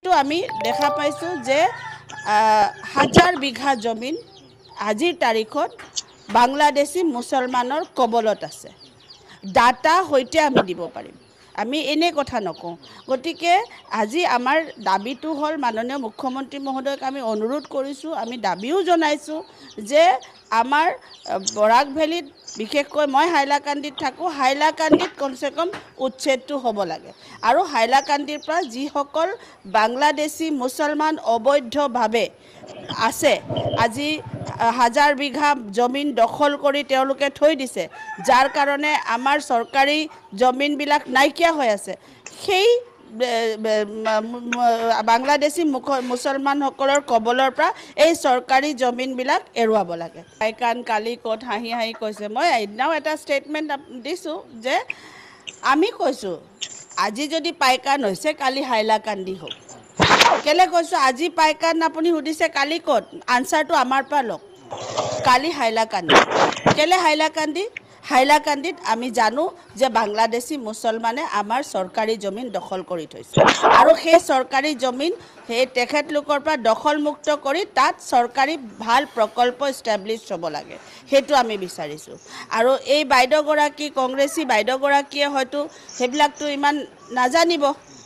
ফেক্টটো আমি দেখা পাইছোঁ যে 1000 বিঘা জমিন আজিৰ তাৰিখত বাংলাদেশী মুছলমানৰ কবলত আছে ডাটা হৈতে আমি দিব পাৰিম আমি এনে কথা নকওঁ গতিকে আজি আমাৰ দাবীটো হল মাননীয় মুখ্যমন্ত্ৰী মহোদয়ক আমি অনুৰোধ কৰিছোঁ আমি দাবীও জনাইছোঁ যে আমাৰ বৰাক ভেলীত বিশেষকৈ মই হাইলাকান্দিত থাকোঁ হাইলাকান্দিত কমসে কম উচ্ছেদটো হ'ব লাগে আৰু হাইলাকান্দিৰ পৰা যিসকল বাংলাদেশী মুছলমান অবৈধভাৱে আছে আজি 1000 বিঘা জমিন দখল কৰি তেওঁলোকে থৈ দিছে যাৰ কাৰণে আমাৰ চৰকাৰী জমিনবিলাক নাইকিয়া হৈ আছে সেই বাংলাদেশী মুছলমানসকলৰ কবলৰ পৰা এই চৰকাৰী জমিনবিলাক এৰুৱাব লাগে পাইকান কালি ক'ত হাঁহি হাঁহি কৈছে মই এদিনাও এটা ষ্টেটমেণ্ট দিছোঁ যে আমি কৈছোঁ আজি যদি পাইকান হৈছে কালি হাইলাকান্দি হোক কেলে কৈছোঁ আজি পাইকান আপুনি সুধিছে কালি ক'ত আনসাৰটো আমাৰ পৰা লওক কালি হাইলাকান্দি কেলে হাইলাকান্দিত আমি জানো যে বাংলাদেশী মুছলমানে আমাৰ চৰকাৰী জমিন দখল কৰি থৈছে আৰু সেই চৰকাৰী জমিন সেই তেখেতলোকৰ পৰা দখলমুক্ত কৰি তাত চৰকাৰী ভাল প্ৰকল্প এষ্টাব্লিছ হ'ব লাগে সেইটো আমি বিচাৰিছোঁ আৰু এই বাইদেউগৰাকী কংগ্ৰেছী বাইদেউগৰাকীয়ে হয়তো সেইবিলাকতো ইমান নাজানিব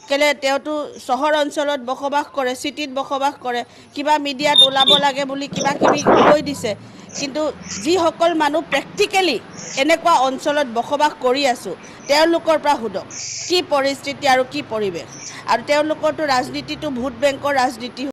কেলে তেওঁতো চহৰ অঞ্চলত বসবাস কৰে চিটিত বসবাস কৰে কিবা মিডিয়াত ওলাব লাগে বুলি কিবা কিবি কৈ দিছে কিন্তু যিসকল মানুহ প্ৰেক্টিকেলি এনেকুৱা অঞ্চলত বসবাস কৰি আছোঁ তেওঁলোকৰ পৰা সোধক কি পৰিস্থিতি আৰু কি পৰিৱেশ আৰু তেওঁলোকৰতো ৰাজনীতিটো ভোট বেংকৰ ৰাজনীতি